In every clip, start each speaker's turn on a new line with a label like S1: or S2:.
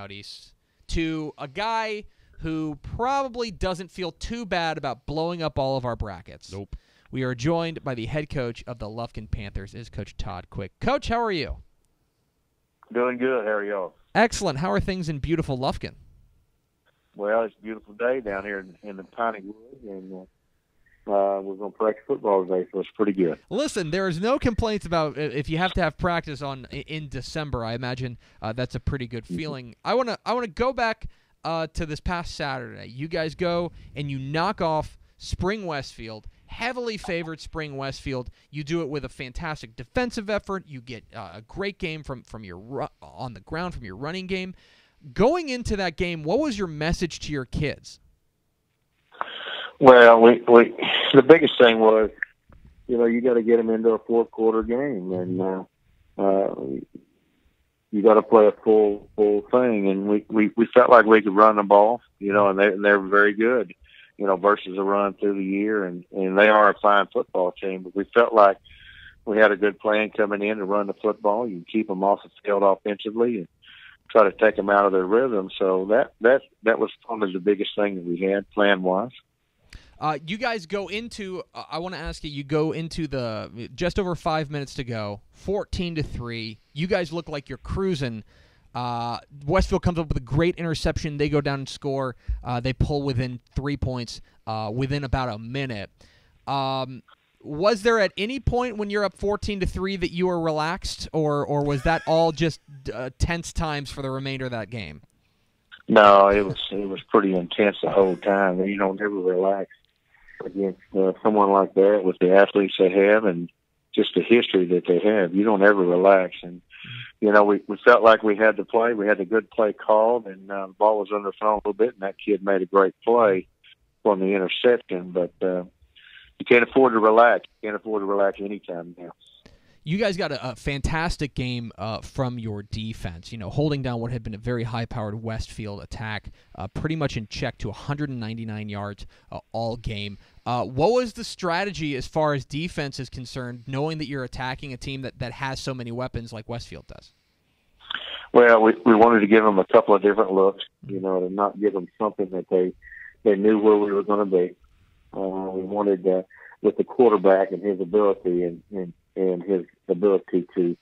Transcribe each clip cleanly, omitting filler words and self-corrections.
S1: out east, to a guy who probably doesn't feel too bad about blowing up all of our brackets.
S2: Nope.
S1: We are joined by the head coach of the Lufkin Panthers, is Coach Todd Quick. Coach, how are you?
S3: Doing good. How are y'all?
S1: Excellent. How are things in beautiful Lufkin?
S3: Well, it's a beautiful day down here in the Piney Woods, and we're going to practice football today, so it's pretty good.
S1: Listen, there is no complaints about if you have to have practice in December. I imagine that's a pretty good feeling. I want to go back to this past Saturday. You guys go and you knock off Spring Westfield, heavily favored Spring Westfield. You do it with a fantastic defensive effort. You get a great game from your on the ground from your running game. Going into that game, what was your message to your kids?
S3: Well, we the biggest thing was, you got to get them into a fourth quarter game, and you got to play a full thing. And we felt like we could run the ball, and they're very good, versus a run through the year, and they are a fine football team. But we felt like we had a good plan coming in to run the football. You keep them off the field offensively and try to take them out of their rhythm. So that was probably the biggest thing that we had plan-wise.
S1: You guys go into. I want to ask you. You go into the just over 5 minutes to go, 14-3. You guys look like you're cruising. Westfield comes up with a great interception. They go down and score. They pull within 3 points within about a minute. Was there at any point when you're up 14-3 that you were relaxed, or was that all just tense times for the remainder of that game?
S3: No, it was pretty intense the whole time. You don't ever relax against someone like that with the athletes they have and just the history that they have. You don't ever relax. And, we felt like we had to play. We had a good play called, and the ball was under thrown a little bit, and that kid made a great play on the interception. But you can't afford to relax. You can't afford to relax anytime now.
S1: You guys got a fantastic game from your defense, holding down what had been a very high-powered Westfield attack, pretty much in check to 199 yards all game. What was the strategy as far as defense is concerned, knowing that you're attacking a team that has so many weapons like Westfield does?
S3: Well, we wanted to give them a couple of different looks, to not give them something that they knew where we were going to be. We wanted, with the quarterback and his ability and his ability to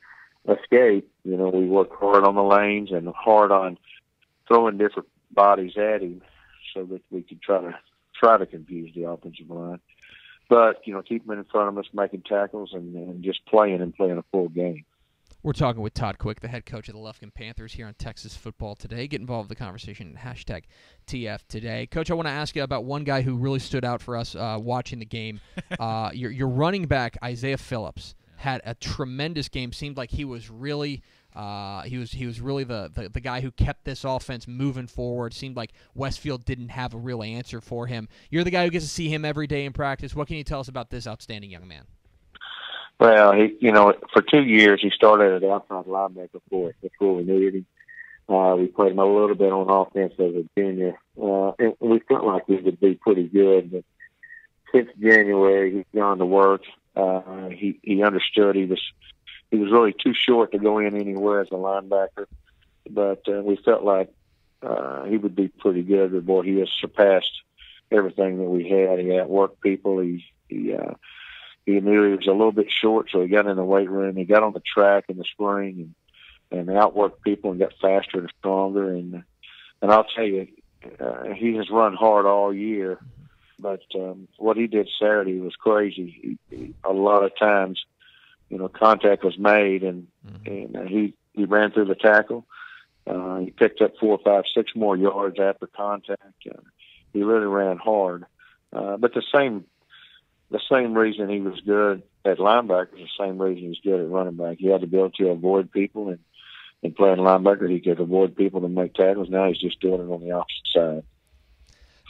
S3: escape, we worked hard on the lanes and hard on throwing different bodies at him so that we could try to confuse the offensive line. But, keep him in front of us, making tackles and just playing a full game.
S1: We're talking with Todd Quick, the head coach of the Lufkin Panthers here on Texas Football Today. Get involved in the conversation at #TF Today. Coach, I want to ask you about one guy who really stood out for us watching the game. Your running back, Isaiah Phillips, had a tremendous game. Seemed like he was really he was really the guy who kept this offense moving forward. Seemed like Westfield didn't have a real answer for him. You're the guy who gets to see him every day in practice. What can you tell us about this outstanding young man?
S3: Well, for 2 years he started at outside linebacker for us before we needed him. We played him a little bit on offense as a junior, and we felt like we would be pretty good. But since January, he's gone to work. He understood he was really too short to go in anywhere as a linebacker, but we felt like he would be pretty good. But boy, he has surpassed everything that we had. He outworked people. He knew he was a little bit short, so he got in the weight room. He got on the track in the spring and outworked people and got faster and stronger. And I'll tell you, he has run hard all year. But what he did Saturday was crazy. A lot of times, contact was made, and he ran through the tackle. He picked up 4, 5, 6 more yards after contact. He really ran hard. But the same reason he was good at linebacker is the same reason he's good at running back. He had the ability to avoid people, and playing linebacker, he could avoid people to make tackles. Now he's just doing it on the opposite side.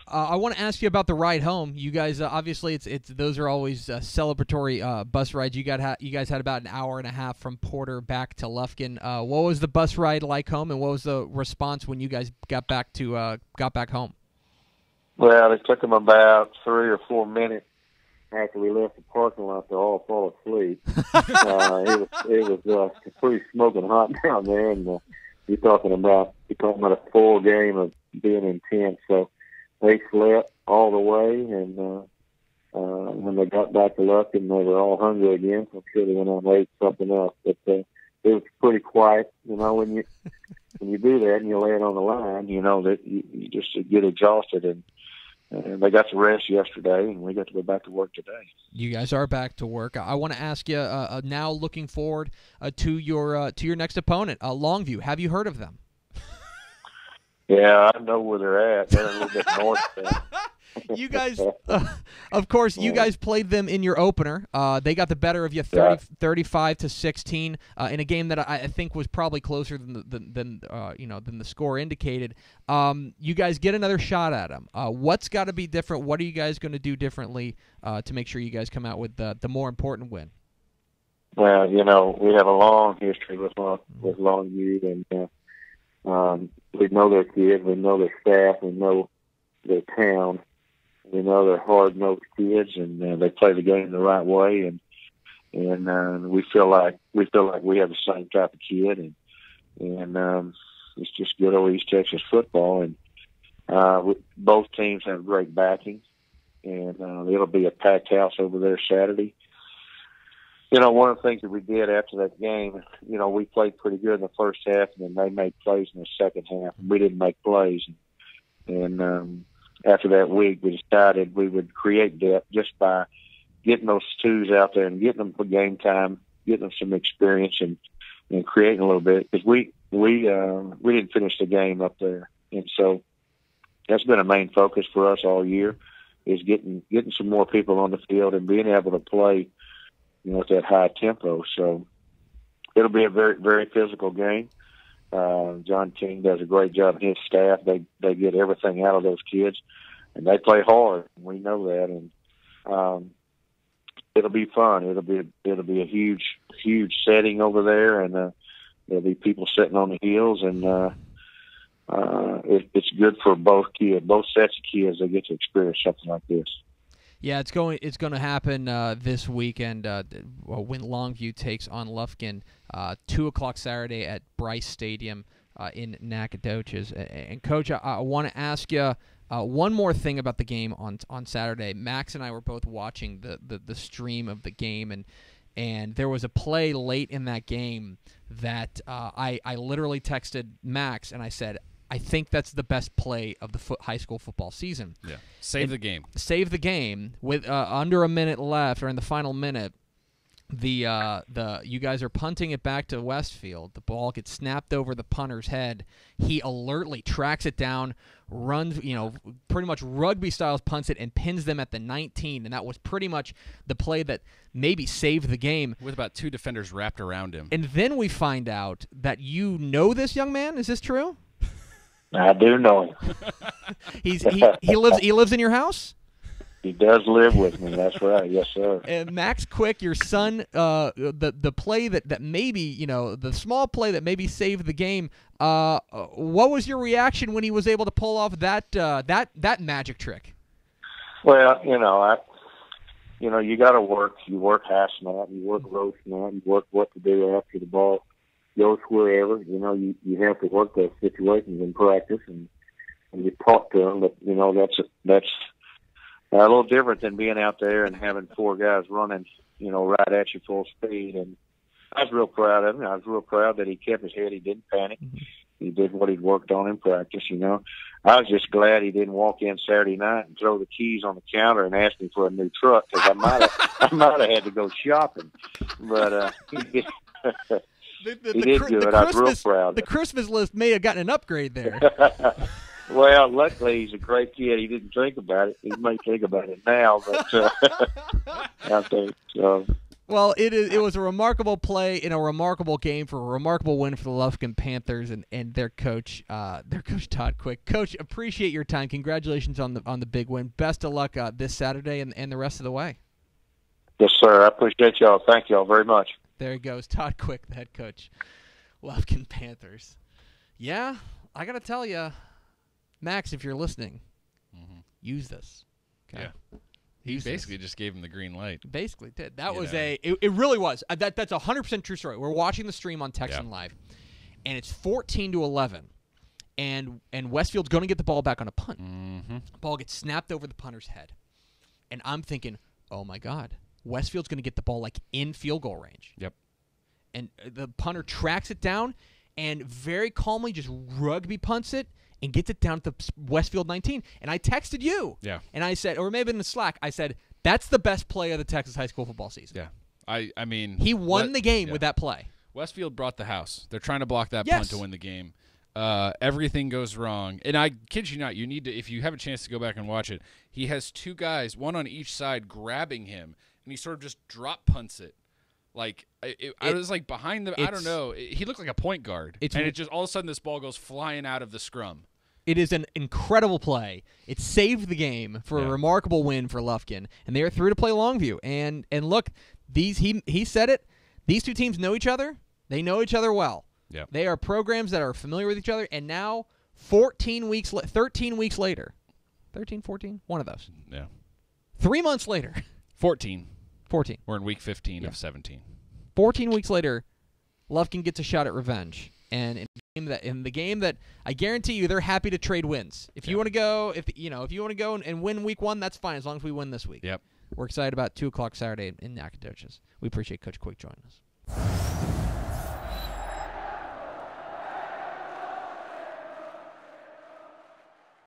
S1: I want to ask you about the ride home. You guys, obviously, it's those are always celebratory bus rides. You guys had about an hour and a half from Porter back to Lufkin. What was the bus ride like home, and what was the response when you guys got back home?
S3: Well, it took them about 3 or 4 minutes after we left the parking lot to all fall asleep. It was pretty smoking hot down there, and you're talking about a full game of being intense. So they slept all the way, and when they got back to Lufkin, they were all hungry again. So I'm sure they went out and ate something else. But it was pretty quiet, when you do that and you lay it on the line, that you just get exhausted. And they got to rest yesterday, and we got to go back to work today.
S1: You guys are back to work. I want to ask you now, looking forward to your next opponent, Longview. Have you heard of them?
S3: Yeah, I know where they're at. They're a little bit north there.
S1: You guys, of course, you guys played them in your opener. They got the better of you, 35-16, in a game that I think was probably closer than the score indicated. You guys get another shot at them. What's got to be different? What are you guys going to do differently to make sure you guys come out with the more important win?
S3: Well, we have a long history with Longview, and we know their kids, we know their staff, we know their town. We know they're hard-nosed kids, and they play the game the right way, and we feel like we have the same type of kid, and it's just good old East Texas football. And both teams have great backing, and it'll be a packed house over there Saturday. One of the things that we did after that game, we played pretty good in the first half, and then they made plays in the second half. We didn't make plays, and after that week, we decided we would create depth just by getting those twos out there and getting them for game time, getting them some experience, and creating a little bit, because we didn't finish the game up there, and so that's been a main focus for us all year, is getting some more people on the field and being able to play, at that high tempo. So it'll be a very, very physical game. John King does a great job, and his staff. They get everything out of those kids, and they play hard. We know that, and it'll be fun. It'll be a huge setting over there, and there'll be people sitting on the hills, and it's good for both sets of kids. They get to experience something like this.
S1: Yeah, it's going to happen this weekend when Longview takes on Lufkin, 2:00 Saturday at Bryce Stadium in Nacogdoches. And Coach, I want to ask you one more thing about the game on Saturday. Max and I were both watching the stream of the game, and there was a play late in that game that I literally texted Max and I said, I think that's the best play of the high school football season.
S2: Yeah, save the game.
S1: Save the game with under a minute left, or in the final minute. You guys are punting it back to Westfield. The ball gets snapped over the punter's head. He alertly tracks it down, runs, pretty much rugby styles punts it and pins them at the 19. And that was pretty much the play that maybe saved the game.
S2: With about two defenders wrapped around him.
S1: And then we find out that you know this young man. Is this true?
S3: I do know him.
S1: He lives in your house?
S3: He does live with me. That's right. Yes, sir.
S1: And Max Quick, your son, the play that maybe, the small play that maybe saved the game. What was your reaction when he was able to pull off that magic trick?
S3: Well, you got to work. You work half snap. You work road snap. You work what to do after the ball goes wherever. You have to work those situations in practice, and you talk to them. But that's a little different than being out there and having four guys running, right at you full speed. And I was real proud of him. I was real proud that he kept his head. He didn't panic. Mm-hmm. He did what he'd worked on in practice. I was just glad he didn't walk in Saturday night and throw the keys on the counter and ask me for a new truck, because I might have had to go shopping. But he did. He did good. I was real proud.
S1: The Christmas list may have gotten an upgrade there.
S3: Well, luckily he's a great kid. He didn't think about it. He may think about it now, but I think so.
S1: Well, it was a remarkable play in a remarkable game for a remarkable win for the Lufkin Panthers and their coach Todd Quick. Coach, appreciate your time. Congratulations on the big win. Best of luck this Saturday and the rest of the way.
S3: Yes, sir. I appreciate y'all. Thank y'all very much.
S1: There he goes, Todd Quick, the head coach, Lufkin Panthers. Yeah, I got to tell you, Max, if you're listening, use this. Okay?
S2: Yeah. He basically just gave him the green light.
S1: Basically did. That was it really was. That's 100% true story. We're watching the stream on Texan Live, and it's 14-11, and Westfield's going to get the ball back on a punt.
S2: Mm-hmm.
S1: Ball gets snapped over the punter's head, and I'm thinking, oh my God, Westfield's going to get the ball like in field goal range.
S2: Yep.
S1: And the punter tracks it down and very calmly just rugby punts it and gets it down to Westfield 19. And I texted you.
S2: Yeah.
S1: And I said, or maybe in the Slack, I said, that's the best play of the Texas high school football season.
S2: Yeah. I mean,
S1: he won the game with that play.
S2: Westfield brought the house. They're trying to block that
S1: Yes.
S2: punt to win the game. Everything goes wrong. And I kid you not, you need to, if you have a chance to go back and watch it, he has two guys, one on each side, grabbing him, and he sort of just drop punts it. Like, I was like behind the, I don't know. He looked like a point guard. And it just, all of a sudden, this ball goes flying out of the scrum. It
S1: is an incredible play. It saved the game for a remarkable win for Lufkin, and they are through to play Longview. And look, he said it. These two teams know each other. They know each other well.
S2: Yeah.
S1: They are programs that are familiar with each other, and now 13 weeks later, 13, 14, one of those.
S2: Yeah.
S1: 3 months later.
S2: 14.
S1: We're
S2: in week 15 of 17.
S1: 14 weeks later, Lufkin gets a shot at revenge. And in the game that I guarantee you they're happy to trade wins. If you want to go, if you want to go and win week 1, that's fine as long as we win this week.
S2: Yep.
S1: We're excited about 2:00 Saturday in Nacogdoches. We appreciate Coach Quick joining us.